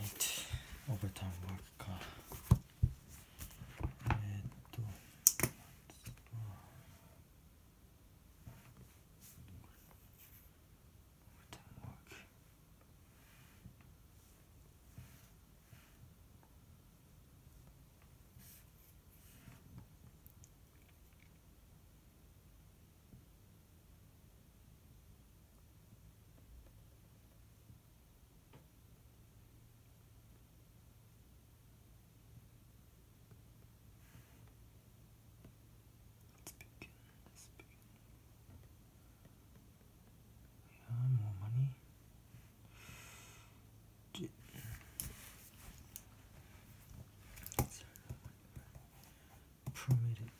オーバータイムワークか。Permitted.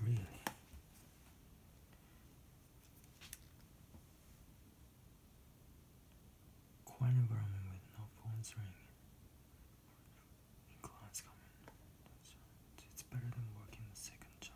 Really? Quiet environment with no phones ringing. Clients coming. It's better than working a second job.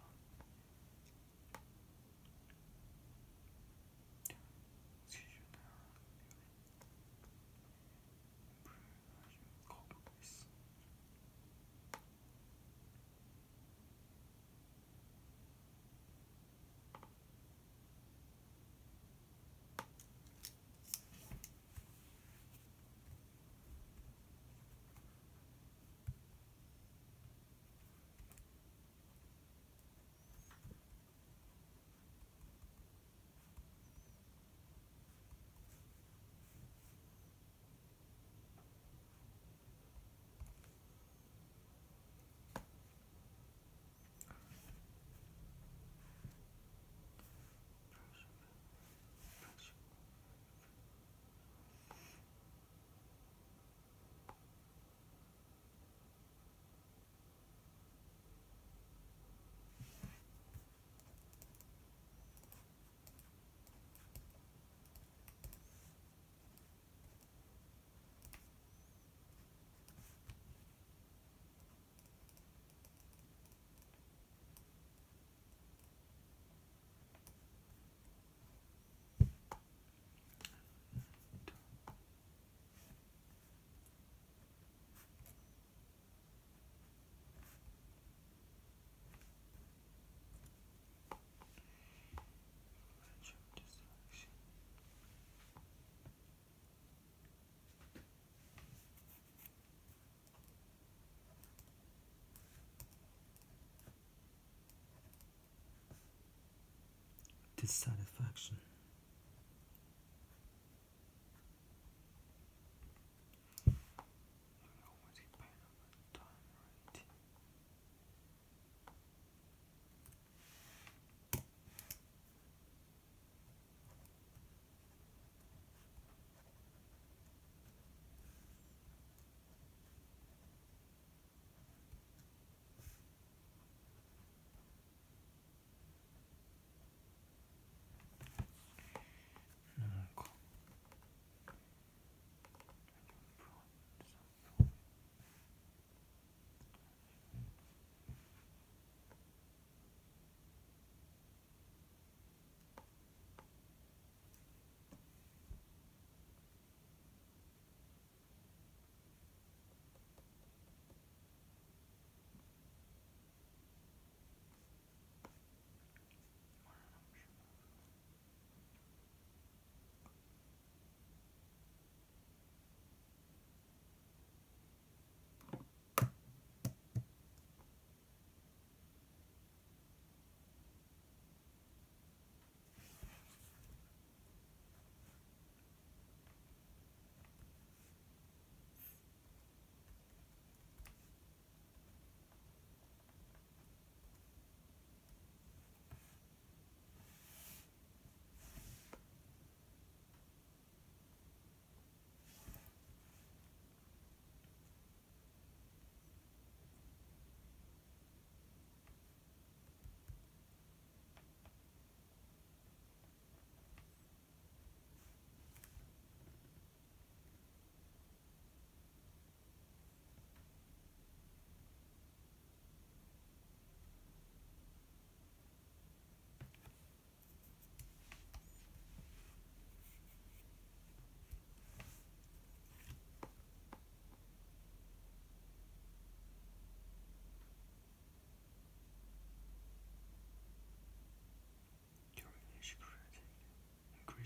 Dissatisfaction.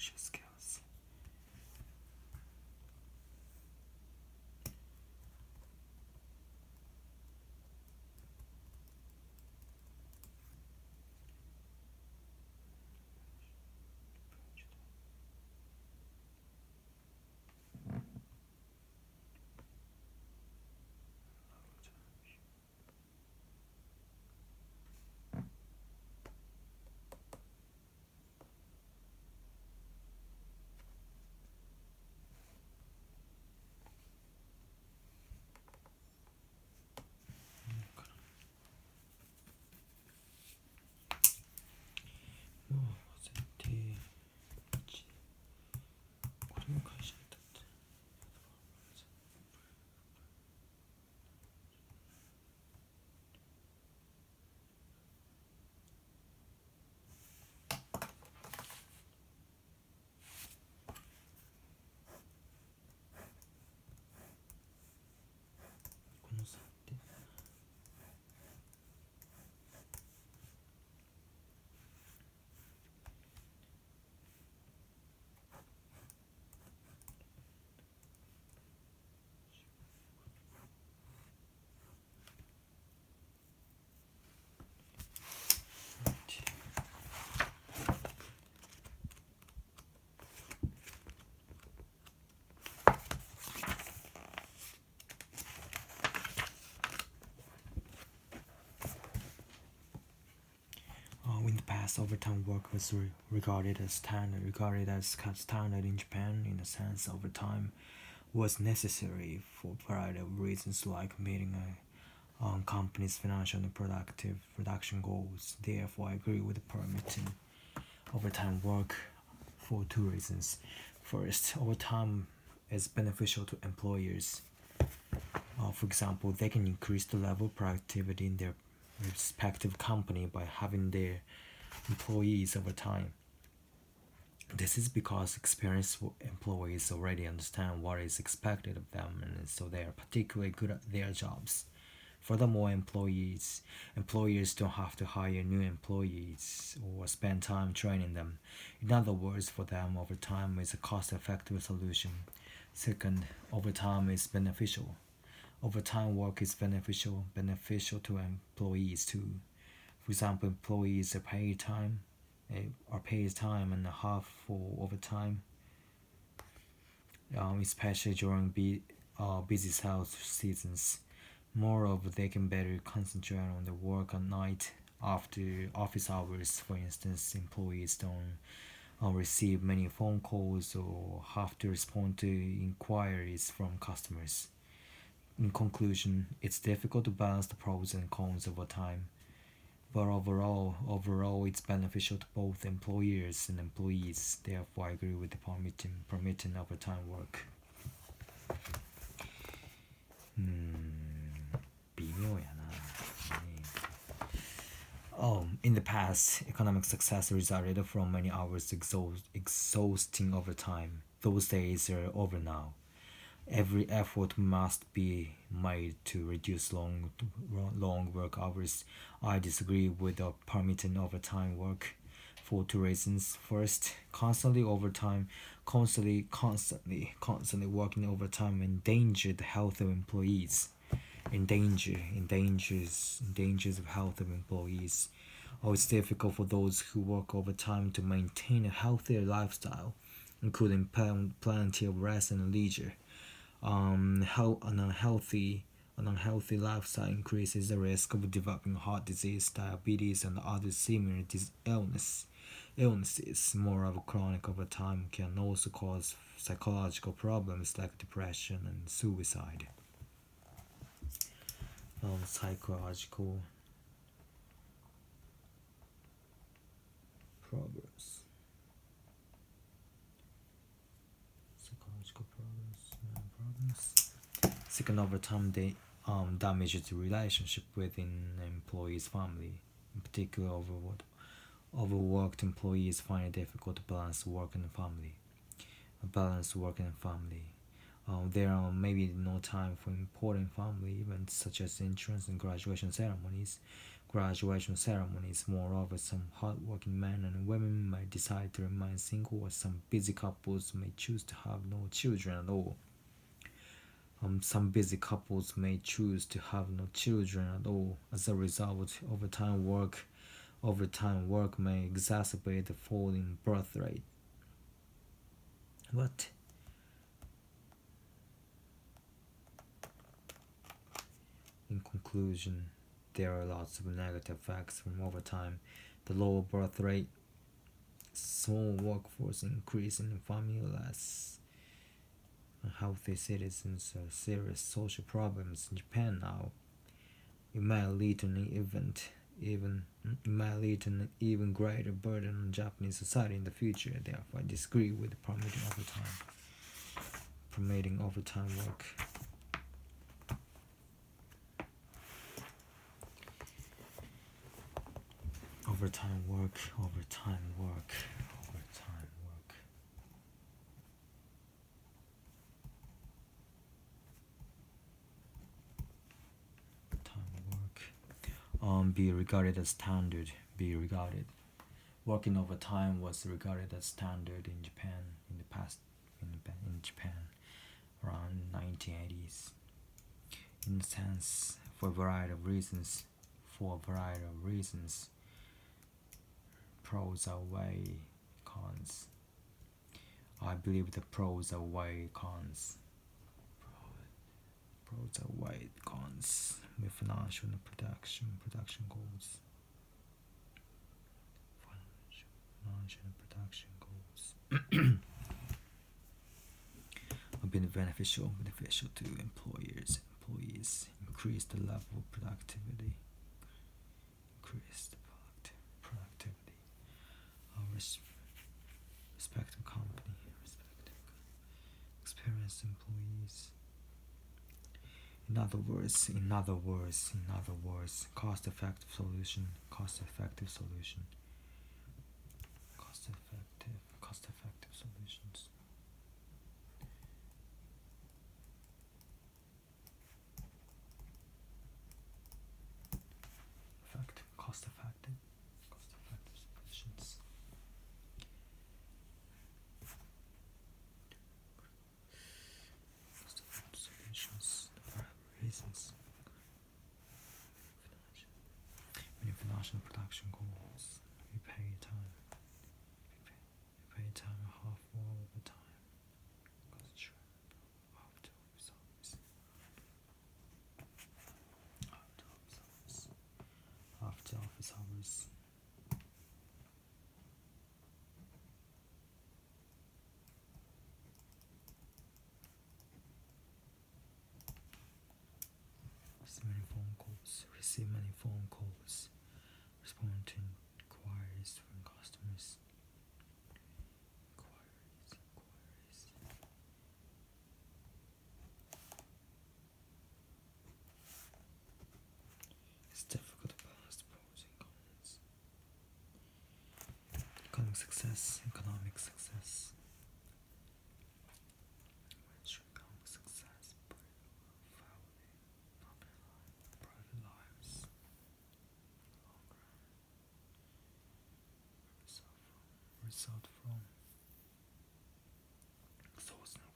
English skills. In the past, overtime work was regarded as standard in Japan, in the sense overtime was necessary for a variety of reasons, like meeting a company's financial and productive production goals. Therefore, I agree with permitting overtime work for two reasons. First, overtime is beneficial to employers. For example, they can increase the level of productivity in their respective company by having their employees over time. This is because experienced employees already understand what is expected of them, and so they are particularly good at their jobs. Furthermore, employers don't have to hire new employees or spend time training them. In other words, for them, overtime is a cost-effective solution. Second, overtime is beneficial. Overtime work is beneficial to employees too. For example, employees are paid time and a half for overtime, especially during busy sales seasons. Moreover, they can better concentrate on their work at night after office hours. For instance, employees don't receive many phone calls or have to respond to inquiries from customers. In conclusion, it's difficult to balance the pros and cons over time, but overall it's beneficial to both employers and employees. Therefore, I agree with the permitting overtime work. 微妙やな。In the past, economic success resulted from many hours exhausting overtime. Those days are over now. Every effort must be made to reduce long work hours. I disagree with the permitting overtime work for two reasons. First, constantly working overtime endanger the health of employees. Endangers the health of employees. It's difficult for those who work overtime to maintain a healthier lifestyle, including plenty of rest and leisure. An unhealthy lifestyle increases the risk of developing heart disease, diabetes, and other similar illnesses. Moreover, chronic overtime can also cause psychological problems like depression and suicide. Psychological problems. Second, overtime damages the relationship within an employee's family. In particular, overworked employees find it difficult to balance work and family. There are maybe no time for important family events such as entrance and graduation ceremonies. graduation ceremonies. Moreover, some hardworking men and women may decide to remain single, or some busy couples may choose to have no children at all. Some busy couples may choose to have no children at all. As a result, overtime work may exacerbate the fall in birth rate. What? In conclusion, there are lots of negative effects from overtime. The lower birth rate, small workforce increase, and familyless, unhealthy citizens are serious social problems in Japan now. It may lead to an even greater burden on Japanese society in the future. Therefore, I disagree with promoting overtime work. Overtime work. Be regarded as standard. Working overtime was regarded as standard in Japan in the past, in Japan around 1980s. In a sense, for a variety of reasons, pros outweigh cons. I believe the pros outweigh cons. With financial and production goals. Have been beneficial to employees, increase the level of productivity. Our respective company, experienced employees. In other words, cost-effective solutions. Cost-effective solutions. Reasons. Many financial production goals. We pay time half more overtime. After office hours. Receive many phone calls, respond to inquiries from customers. It's difficult to balance the pros and cons. Economic success. Result from exhausting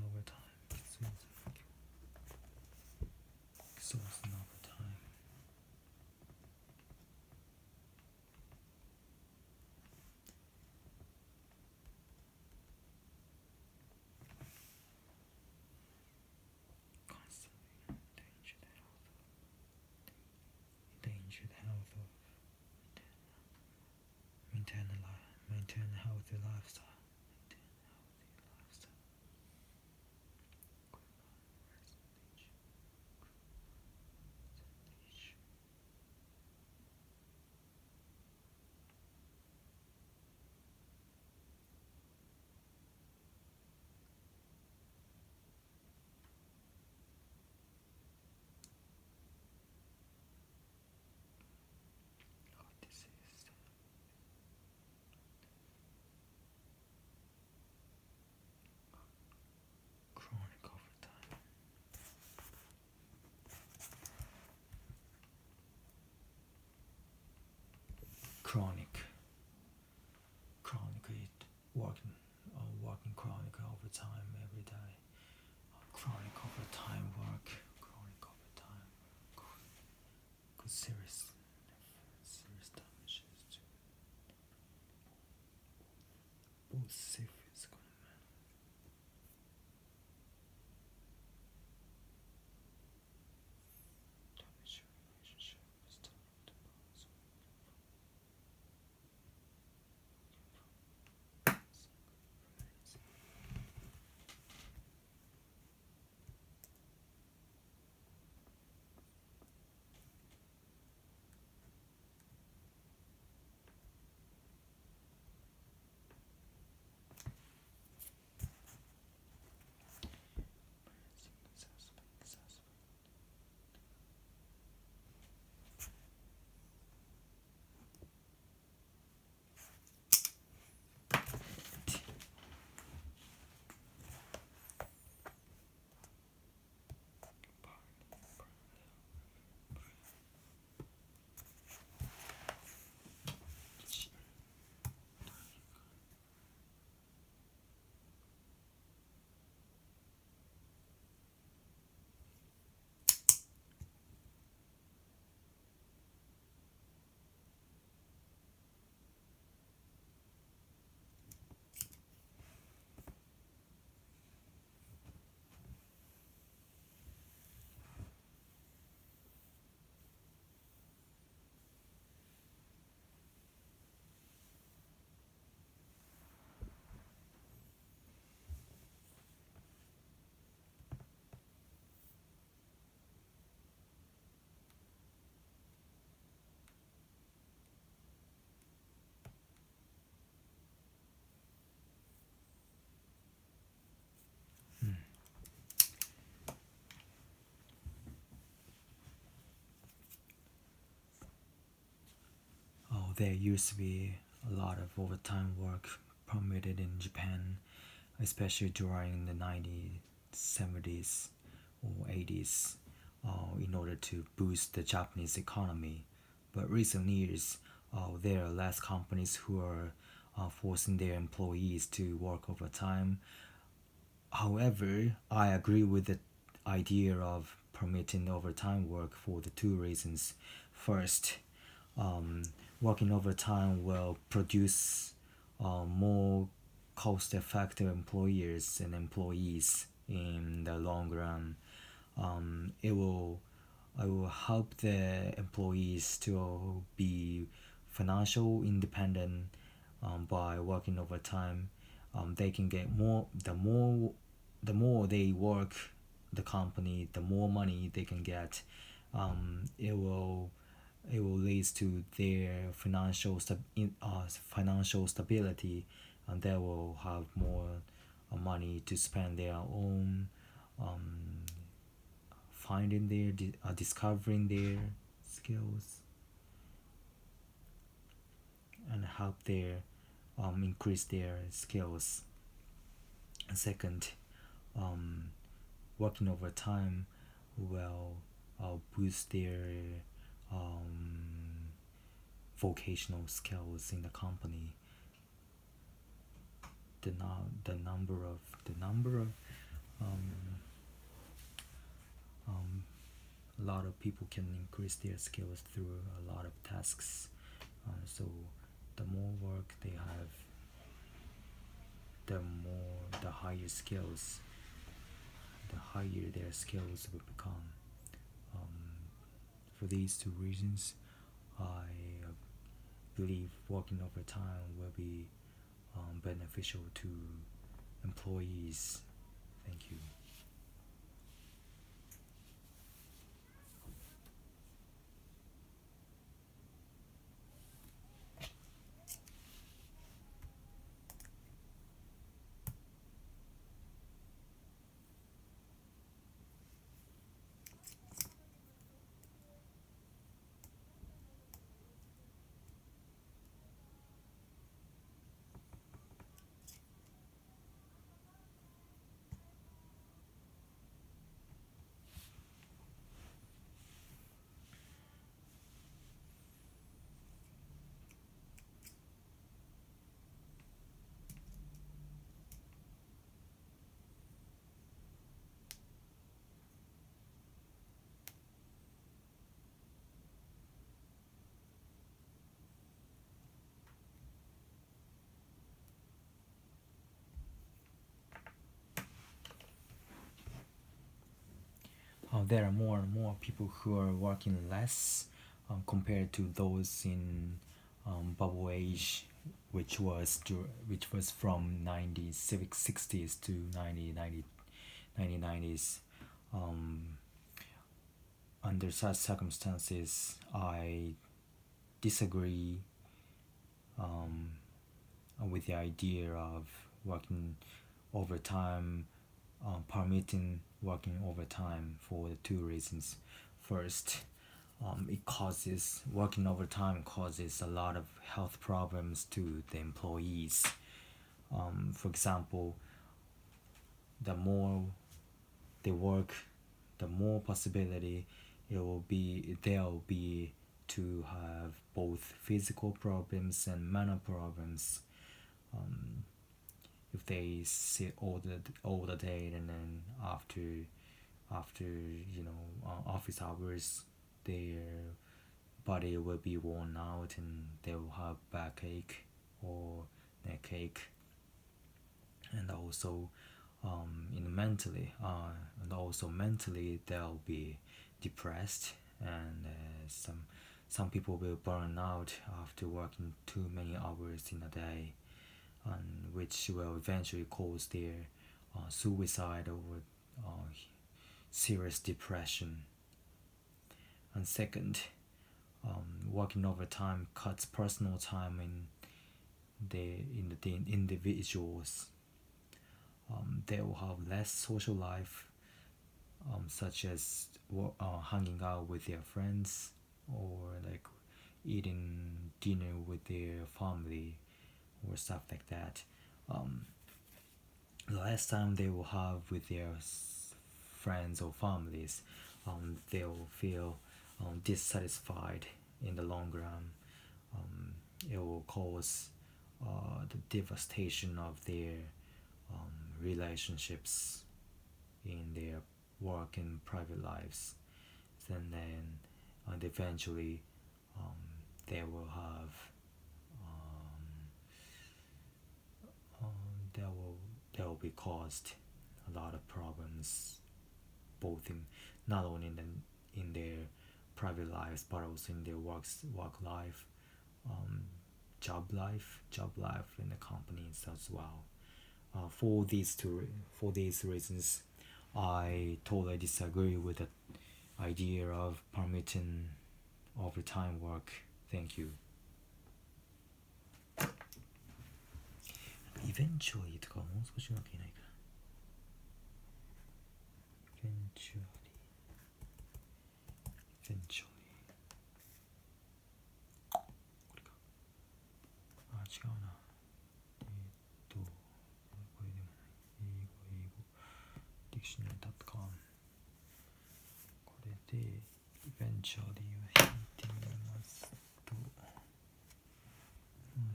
overtime. Constantly endanger the health of maintain a healthy lifestyle. chronic it working chronic overtime every day, chronic overtime work, chronic overtime could serious damages to both physical and mental. Damage your relationship with the boss. There used to be a lot of overtime work permitted in Japan, especially during the 1970s or 80s, in order to boost the Japanese economy. But recent years, there are less companies who are forcing their employees to work overtime. However, I agree with the idea of permitting overtime work for the two reasons. First, working overtime will produce more cost-effective employers and employees in the long run. It will help the employees to be financial independent by working overtime. They can get more. The more they work, the company, the more money they can get. It will lead to their financial stability, and they will have more money to spend their own finding their discovering their skills and help their increase their skills. And second, working overtime will boost their vocational skills in the company. The number of a lot of people can increase their skills through a lot of tasks. So the more work they have, the higher skills, the higher their skills will become. For these two reasons, I believe working overtime will be beneficial to employees. Thank you. there are more and more people who are working less compared to those in bubble age, which was from 1960s to 1990s. Under such circumstances, I disagree with the idea of working overtime, permitting working overtime for the two reasons. First, working overtime causes a lot of health problems to the employees. For example, the more they work, the more possibility there'll be to have both physical problems and mental problems. If they sit all the day, and then after office hours, their body will be worn out and they will have backache or neck ache, and also mentally they'll be depressed, and some people will burn out after working too many hours in a day, and which will eventually cause their suicide or serious depression. And second, working overtime cuts personal time in the individuals. They will have less social life, such as hanging out with their friends or like eating dinner with their family or stuff like that. The less time they will have with their friends or families, they will feel dissatisfied in the long run. It will cause the devastation of their relationships in their work and private lives, and eventually they will have there will be caused a lot of problems, both not only in their private lives but also in their work life, job life in the companies as well. For these reasons, I totally disagree with the idea of permitting overtime work. Thank you. Eventually とかもう少しうまく言えないかな。Eventually. これか。違うな。これでもない。英語ディクショナリー.com。これで eventually を引いてみますと、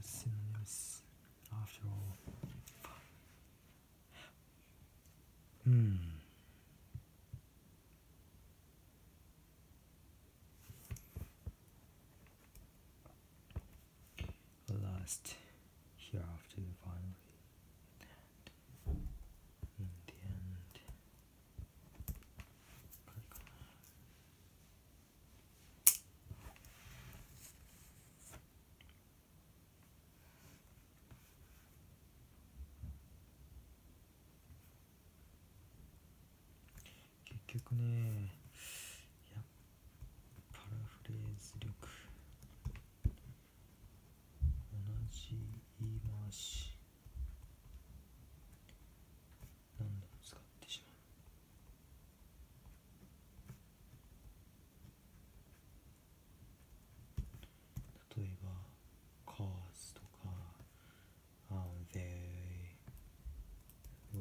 synonyms after all. Last, hereafter, finally, in the end. 結局ね、パラフレーズ力、同じ言い回し何度も使ってしまう。例えば cause とか、they will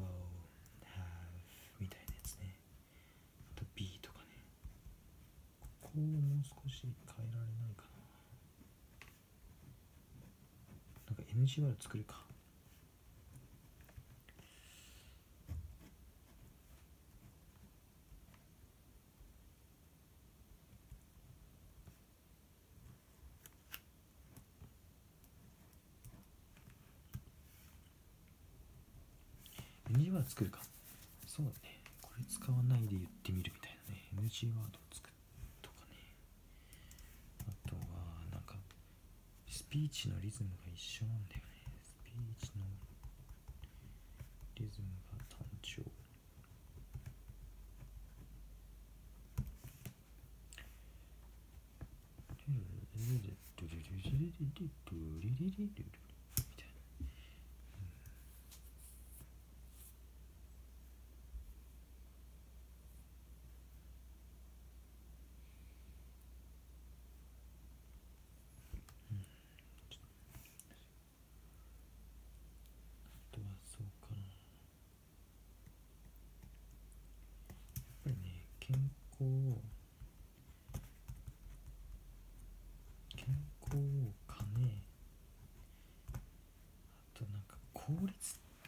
have みたいなやつね。あと be とかね。ここをもう少し変えられないかな。なんか NG ワード作るか。NG ワード作るか。そうだね。これ使わないで言ってみるみたいなね。NG ワードを作るとかね。あとはなんかスピーチのリズムが一緒なんだよね。スピーチのリズムが単調。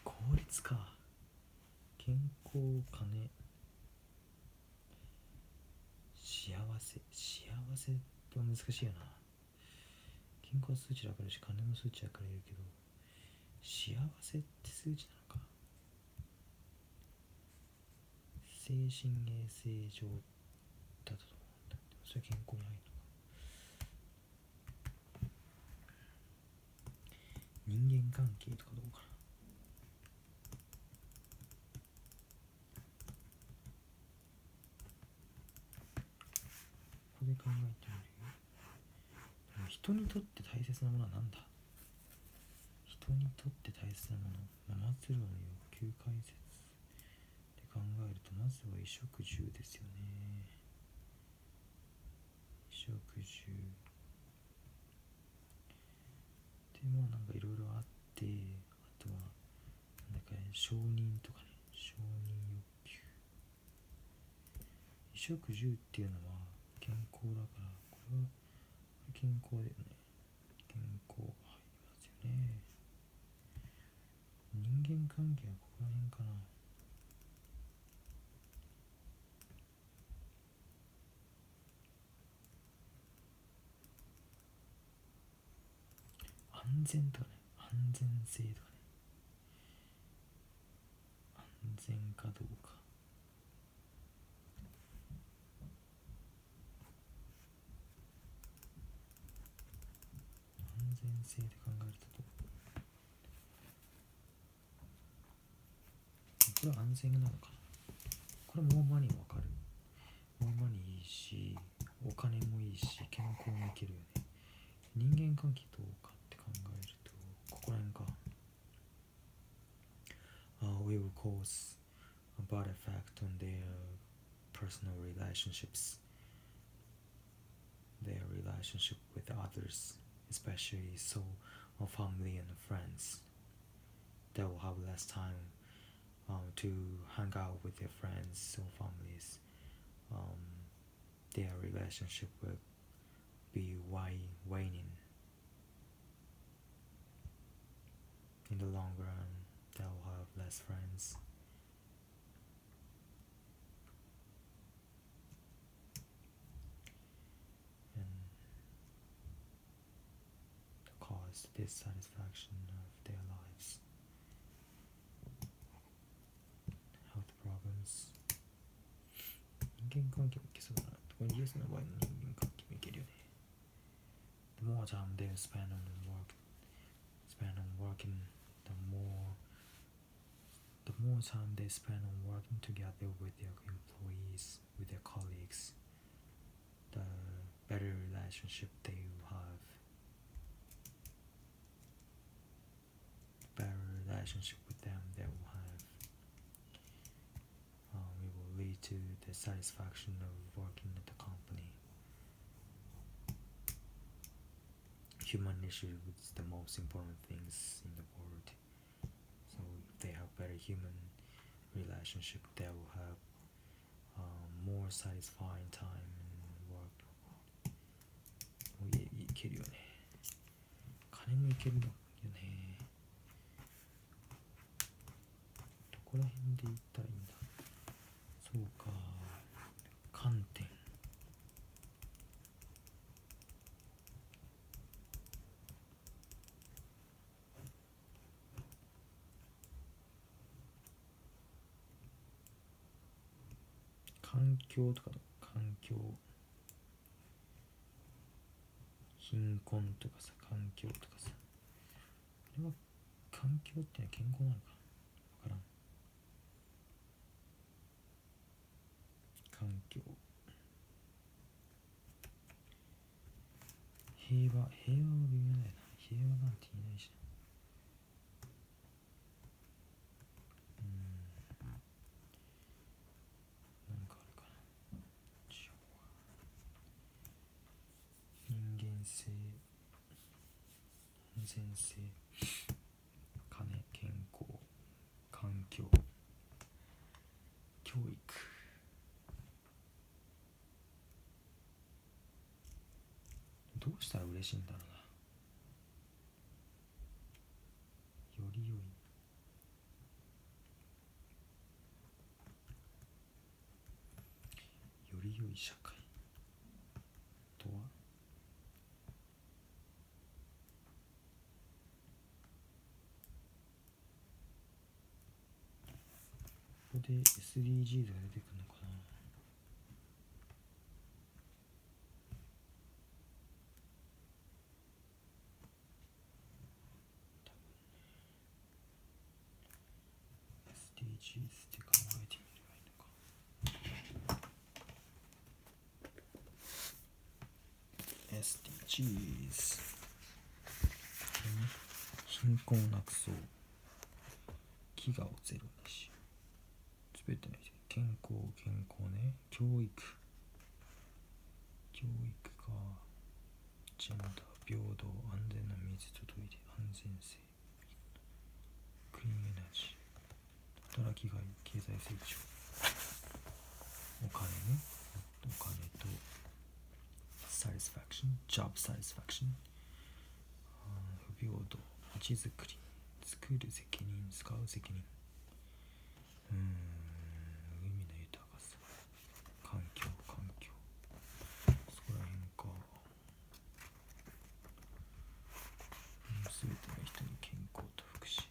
効率か。健康、金、幸せって難しいよな。健康は数値だからし、金も数値だから言うけど、幸せって数値なのか。精神衛生上だと思うんだけど、それ健康に入るのか。人間関係とかどうかな。ここで考えてみる。人にとって大切なものは何だ。人にとって大切なもの、末路の欲求解説で考えると、まずは衣食住ですよね。衣食住で、なんかいろいろあって、あとはなんか承認とかね、承認欲求。衣食住っていうのは健康だから、これは健康だよね。健康入りますよね。人間関係はここら辺かな。安全とかね、安全性とかね、安全かどうか。安全性で考えるとどう。これは安全なのかな。これもマニーわかる。もマニーいいし、お金もいいし、健康もいけるよね。人間関係どうかって考えると、ここら辺か。We will cause a bad effect on their personal relationships, their relationship with others, especially so on family and friends. They will have less time to hang out with their friends or families. Their relationship will be waning. In the long run, they'll have less friends. And cause dissatisfaction of their lives. Health problems. 人間関係もいけそうだな。これイエスの場合の人間関係もいけるよね。The more time they spend on working, the more time they spend on working together with their employees, with their colleagues, the better relationship they will have. The better relationship with them they will have. It will lead to the satisfaction of working at the company. Human nature is the most important things in the world. So if they have better human relationship, they will have more satisfying time and work. いけるよね。金もいけるよね。どこら辺で言ったらいいんだ。そうか。観点。環境とか環境、貧困とかさ、環境とかさ、これは環境ってのは健康なのかわからん。環境、平和は微妙だよな。平和なんて言えないしな。なんかあるかな。人間性、安全性、金、健康、環境、教育。どうしたら嬉しいんだろうな。より良い、より良い社会とは。ここで SDGs が出てくるのかな。SDGs って考えてみればいいのか。SDGs、貧困をなくそう、飢餓をゼロにしよう、すべての人、健康ね、教育か、ジェンダー、平等、安全な水とトイレ、安全性、クリーンエナジー、働きがい、経済成長、お金ね、お金とsatisfaction、job satisfaction、不平等、街づくり、作る責任、使う責任、海の豊かさ、環境、そこら辺か。すべての人に健康と福祉。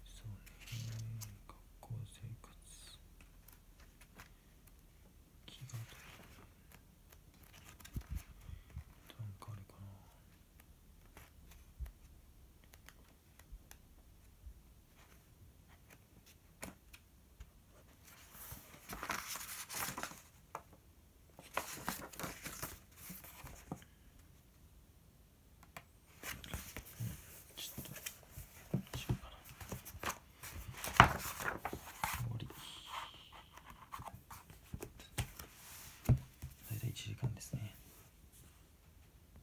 そうね、学校生活、飢餓となんかあるかな。1時間ですね。